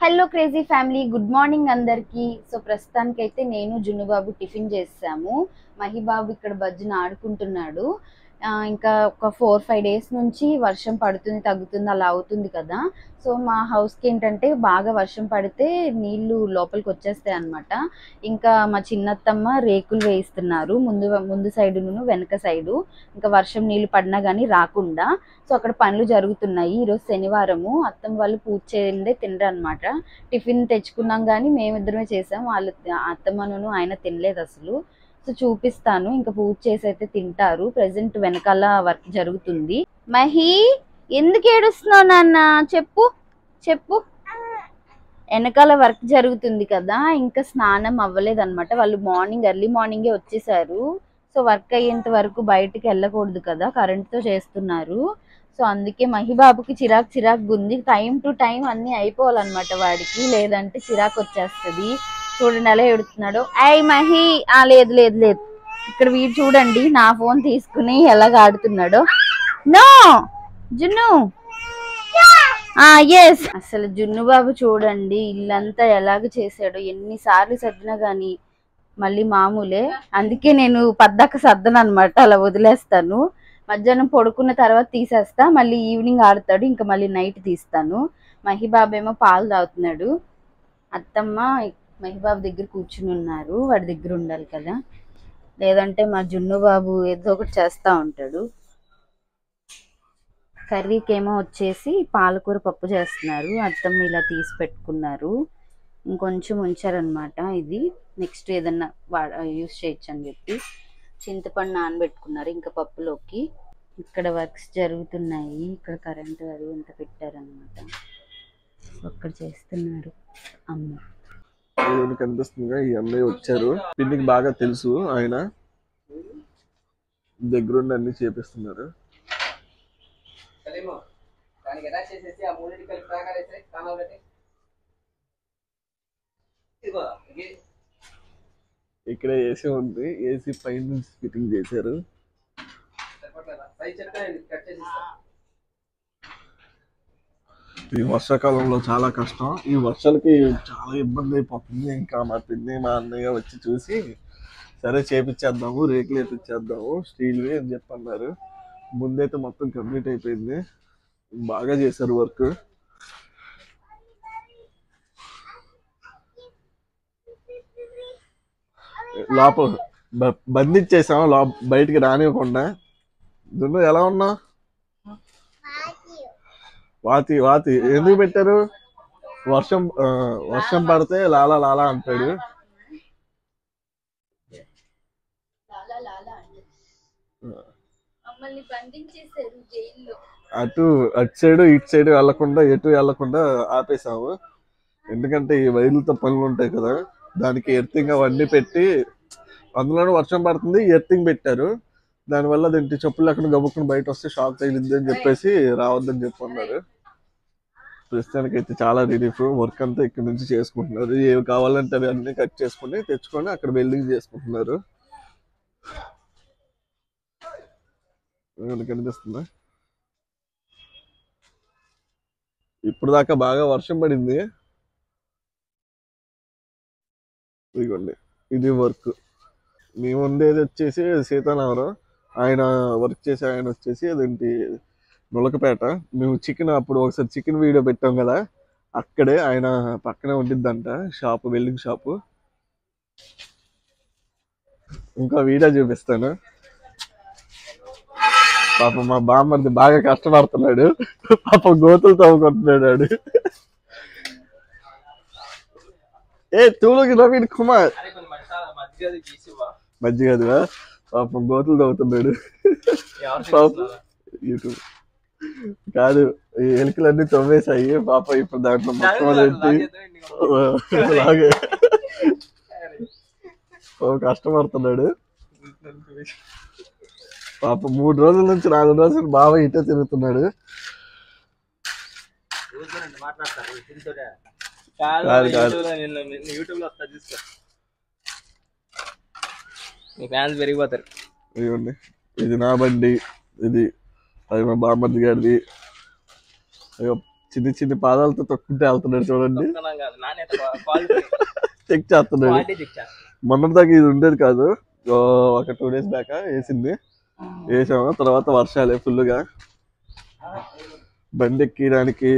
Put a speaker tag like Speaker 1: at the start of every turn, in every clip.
Speaker 1: Hello crazy family, good morning అందరికి. So ప్రస్తుతానికైతే నేను జున్నుబాబు టిఫిన్ చేసాము. మహిబాబు ఇక్కడ బజ్జున ఆడుకుంటున్నాడు. ఇంకా ఒక 4-5 డేస్ నుంచి వర్షం పడుతుంది తగ్గుతుంది అలా అవుతుంది కదా. సో మా హౌస్కి ఏంటంటే బాగా వర్షం పడితే నీళ్లు లోపలికి వచ్చేస్తాయి అన్నమాట. ఇంకా మా చిన్నత్తమ్మ రేకులు వేయిస్తున్నారు ముందు సైడును వెనక సైడు. ఇంకా వర్షం నీళ్లు పడినా కానీ రాకుండా. సో అక్కడ పనులు జరుగుతున్నాయి. ఈరోజు శనివారము, అత్తమ్మ వాళ్ళు పూజ చేయందే తినరు అనమాట. టిఫిన్ తెచ్చుకున్నాం కానీ మేమిద్దరమే చేసాం. వాళ్ళు అత్తమ్మను ఆయన తినలేదు అసలు. సో చూపిస్తాను. ఇంకా పూజ చేసి అయితే తింటారు. ప్రెసెంట్ వెనకాల వర్క్ జరుగుతుంది. మహి, ఎందుకు ఏడుస్తున్నావు నాన్న? చెప్పు చెప్పు. వెనకాల వర్క్ జరుగుతుంది కదా, ఇంకా స్నానం అవ్వలేదు అనమాట. వాళ్ళు ఎర్లీ మార్నింగే వచ్చేసారు. సో వర్క్ అయ్యేంత వరకు బయటికి వెళ్ళకూడదు కదా, కరెంట్తో చేస్తున్నారు. సో అందుకే మహిబాబుకి చిరాకు ఉంది. టైం టు టైం అన్నీ అయిపోవాలన్నమాట వాడికి, లేదంటే చిరాకు వచ్చేస్తుంది. చూడండి ఎలా ఎడుతున్నాడు. ఐ మహి, లేదు లేదు లేదు. ఇక్కడ వీడు చూడండి నా ఫోన్ తీసుకుని ఎలాగ ఆడుతున్నాడో. నో జున్ను, ఎస్. అసలు జున్ను బాబు చూడండి ఇల్లంతా ఎలాగ చేశాడో. ఎన్నిసార్లు సర్దినా గానీ మళ్ళీ మామూలే. అందుకే నేను పద్దాక సర్దను అనమాట, అలా వదిలేస్తాను. మధ్యాహ్నం పడుకున్న తర్వాత తీసేస్తా, మళ్ళీ ఈవినింగ్ ఆడతాడు, ఇంకా మళ్ళీ నైట్ తీస్తాను. మహిబాబు ఏమో పాలు తాగుతున్నాడు. అత్తమ్మ మహిబాబు దగ్గర కూర్చుని ఉన్నారు. వాడి దగ్గర ఉండాలి కదా, లేదంటే మా జున్ను బాబు ఏదో ఒకటి చేస్తూ ఉంటాడు. కర్రీకి ఏమో వచ్చేసి పాలకూర పప్పు చేస్తున్నారు. అత్తమ్మ ఇలా తీసి పెట్టుకున్నారు. ఇంకొంచెం ఉంచారనమాట. ఇది నెక్స్ట్ ఏదన్నా యూస్ చేయొచ్చు అని చెప్పి చింతపండు నానబెట్టుకున్నారు ఇంకా పప్పులోకి. ఇక్కడ వర్క్స్ జరుగుతున్నాయి. ఇక్కడ కరెంటు అది ఎంత పెట్టారనమాట. అక్కడ చేస్తున్నారు అమ్మ.
Speaker 2: కనిపిస్తుందిగా ఈ అన్నయ్య వచ్చారు. పిన్నికి బాగా తెలుసు, ఆయన దగ్గరుండి అన్ని చేపిస్తున్నారు. ఇక్కడ ఏసీ ఉంది, ఏసీ పైన ఫిట్టింగ్ చేశారు. ఈ వర్షాకాలంలో చాలా కష్టం. ఈ వర్షాలకి చాలా ఇబ్బంది అయిపోతుంది. ఇంకా మా పిన్ని మా అన్నయ్య వచ్చి చూసి సరే చేపించేద్దాము, రేకులు వేపించేద్దాము స్టీల్వి అని చెప్పి అన్నారు. ముందైతే మొత్తం కంప్లీట్ అయిపోయింది. బాగా చేశారు వర్క్. లోపల బంధించేసాం, బయటికి రానివ్వకుండా. దున్ను ఎలా ఉన్నా? వాతి వాతి ఎందుకు పెట్టారు? వర్షం పడితే లాలా లాలా అంటాడు. అటు సైడ్ ఇటు సైడ్ వెళ్లకుండా, ఎటు వెళ్లకుండా ఆపేసాము. ఎందుకంటే ఈ వైర్లతో పనులు ఉంటాయి కదా, దానికి ఎర్తింగ్ అవన్నీ పెట్టి, అందులోనే వర్షం పడుతుంది ఎర్తింగ్ పెట్టారు. దానివల్ల దీంట్లో చెప్పులు లేకుండా గబుక్కుని బయట వస్తే షాక్ తగిలింది అని చెప్పేసి రావద్దని చెప్పన్నారు. ప్రస్తుతానికి అయితే చాలా రిలీఫ్. వర్క్ అంతా ఇక్కడ నుంచి చేసుకుంటున్నారు. ఏవి కావాలంటే అవి అన్ని కట్ చేసుకుని తెచ్చుకొని అక్కడ వెల్డింగ్ చేసుకుంటున్నారు. కనిపిస్తుందా? ఇప్పుడు దాకా బాగా వర్షం పడింది. ఇదిగోండి, ఇది వర్క్. మేము ఉండేది వచ్చేసి సీతానగరం. ఆయన వర్క్ చేసి ఆయన వచ్చేసి అదేంటి నులకపేట. మేము అప్పుడు ఒకసారి చికెన్ వీడియో పెట్టాం కదా, అక్కడే ఆయన పక్కనే ఉండిద్దంట షాపు, వెల్డింగ్ షాపు. ఇంకా వీడియో చూపిస్తాను. పాపం మా బామ్మర్ది బాగా కష్టపడుతున్నాడు. పాపం గోతులు తవ్వుకుంటున్నాడు. తూలుకి నవీన్ కుమార్ మజ్జిగదువా? పాపం గోతులు తవ్వుతున్నాడు. యూట్యూబ్ కాదు, ఈ ఎలుకలన్నీ తవ్వేశాయి. పాప ఇప్పుడు దాంట్లో మొత్తం అలాగే కష్టపడుతున్నాడు. పాప 3 రోజుల నుంచి 4 రోజులు బాగా ఇటే తిరుగుతున్నాడు. ఇదిగోండి, ఇది నా బండి, ఇది అది మా బామ్మర్ది గారిది. చిన్ని చిన్ని పాదాలతో తొక్కుంటే వెళ్తున్నాడు చూడండి. చెక్ చేస్తున్నాడు. మొన్నటిదాకా ఇది ఉండేది కాదు, ఒక 2 days బ్యాక్ వేసాము. తర్వాత వర్షాలే ఫుల్గా. బండి ఎక్కడానికి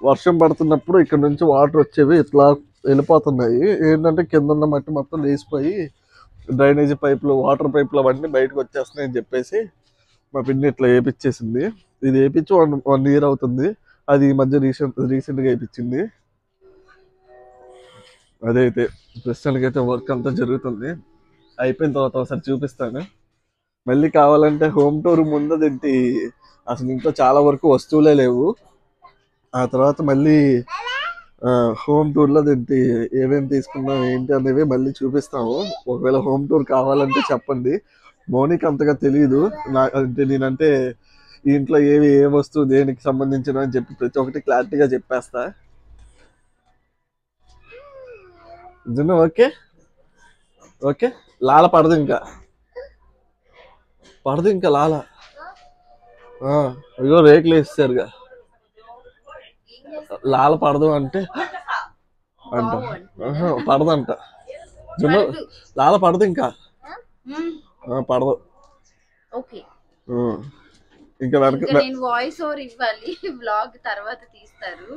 Speaker 2: వర్షం పడుతున్నప్పుడు ఇక్కడ నుంచి వాటర్ వచ్చేవి ఇట్లా వెళ్ళిపోతున్నాయి. ఏంటంటే కింద ఉన్న మట్టి మొత్తం లేసిపోయి డ్రైనేజీ పైపులు, వాటర్ పైపులు అవన్నీ బయటకు వచ్చేస్తున్నాయి అని చెప్పేసి మా పిన్ని ఇట్లా వేయించేసింది. ఇది వేయించి 1 year అవుతుంది. అది ఈ మధ్య రీసెంట్గా వేయించింది. అదైతే ప్రస్తుతానికైతే వర్క్ అంతా జరుగుతుంది. అయిపోయిన తర్వాత ఒకసారి చూపిస్తాను. మళ్ళీ కావాలంటే హోమ్ టూర్ ముందదేంటి అసలు ఇంట్లో చాలా వరకు వస్తువులే లేవు. ఆ తర్వాత మళ్ళీ హోమ్ టూర్లో ఏంటి ఏమేమి తీసుకున్నాం ఏంటి అనేవి మళ్ళీ చూపిస్తాము. ఒకవేళ హోమ్ టూర్ కావాలంటే చెప్పండి. మౌనికి అంతగా తెలియదు అంటే నేనంటే ఈ ఇంట్లో ఏ వస్తువు దేనికి సంబంధించిన అని చెప్పి ప్రతి ఒక్కటి క్లారిటీగా చెప్పేస్తా. Okay okay. లాల పడదు ఇంకా లాల. అయ్యో రేకులు వేస్తారుగా. లాల పడదు అంటే పడదంట. జున్ను లాల పడదు ఇంకా పడదు. ఇంకా
Speaker 1: నేను వాయిస్ ఓవర్ ఇవ్వాలి. బ్లాగ్ తర్వాత తీస్తారు.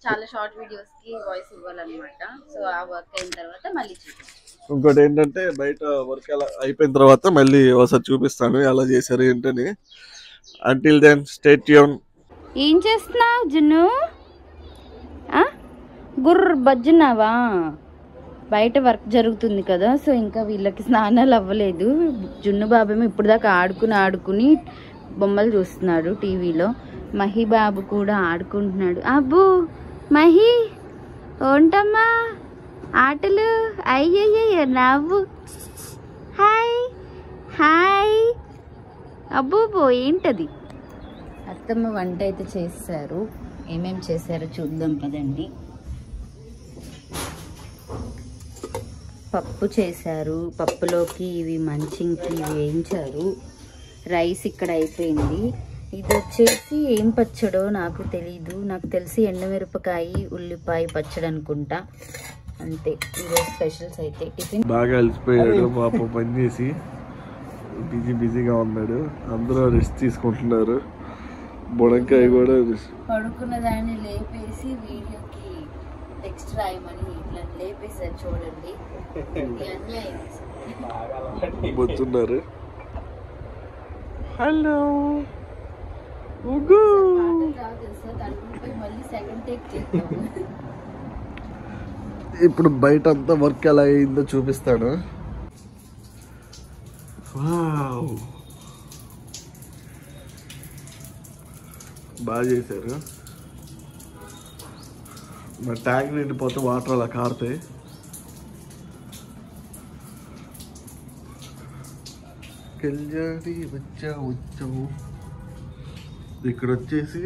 Speaker 1: చాలా షార్ట్ వీడియోస్ కి వాయిస్ ఇవ్వాలన్నమాట. సో ఆ వర్క్ అయిన తర్వాత మళ్ళీ చూపిస్తాను.
Speaker 2: ఇంకోటి ఏంటంటే బయట వర్క్ ఎలా అయిపోయిన తర్వాత మళ్ళీ ఒకసారి చూపిస్తాను ఎలా చేశారు ఏంటని. Until then stay tuned.
Speaker 1: ఏం చేస్తున్నావు జున్ను? గుర్ర బజ్జున్నావా? బయట వర్క్ జరుగుతుంది కదా, సో ఇంకా వీళ్ళకి స్నానాలు అవ్వలేదు. జున్ను బాబేమో ఇప్పుడు దాకా ఆడుకుని బొమ్మలు చూస్తున్నాడు టీవీలో. మహి బాబు కూడా ఆడుకుంటున్నాడు. అబ్బు మహి ఏంటమ్మా ఆటలు? అయ్యయ్య నవ్వు. Hi hi. అబ్బో ఏంటది? అత్తమ్మ వంట అయితే చేశారు. ఏమేమి చేశారో చూద్దాం పదండి. పప్పు చేశారు. పప్పులోకి ఇవి మంచింగ్కి వేయించారు. రైస్ ఇక్కడ అయిపోయింది. ఇది వచ్చేసి ఏం పచ్చడో నాకు తెలీదు. నాకు తెలిసి ఎండుమిరపకాయ ఉల్లిపాయ పచ్చడి అనుకుంటా. అంతే ఈరోజు స్పెషల్స్ అయితే. టిఫిన్
Speaker 2: బాగా అలసిపోయాడు పాపం, పని చేసి బిజీగా ఉన్నాడు. అందరూ రెస్ట్ తీసుకుంటున్నారు. బుడంకాయ కూడా
Speaker 1: పడుకున్న దాన్ని లేపేసి వీడియోకి టెక్స్ట్ రాయమని ఇట్లా లేపేసారు చూడండి.
Speaker 2: పోతున్నారు. హలో ఇప్పుడు బయట అంతా వర్క్ ఎలా అయిందో చూపిస్తాను. బాగా చేశారు. మా ట్యాంక్ నిండిపోతే వాటర్ అలా కారుతాయి. కళ్యాణి వచ్చావు. ఇక్కడ వచ్చేసి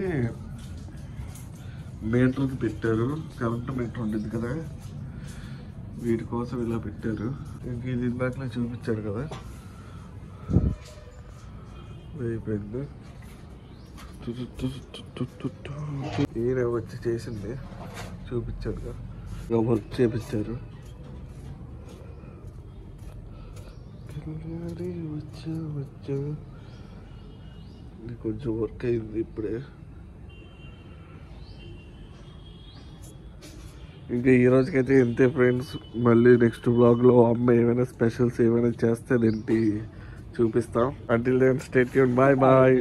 Speaker 2: మీటర్కి పెట్టారు. కరెంట్ మీటర్ ఉండేది కదా, వీటి కోసం ఇలా పెట్టారు. ఇంక ఇది ఇందాకనే చూపించారు కదా, అయిపోయింది. ఈయన వచ్చి చేసింది చూపించారు కదా, వర్క్ చేపించారు. వచ్చా కొంచెం వర్క్ అయింది ఇప్పుడే. ఇంకా ఈ రోజుకైతే ఇంతే ఫ్రెండ్స్. మళ్ళీ నెక్స్ట్ బ్లాగ్లో అమ్మ ఏమైనా స్పెషల్స్ ఏమైనా చేస్తే అదేంటి చూపిస్తాం. Until then stay tuned. Bye bye.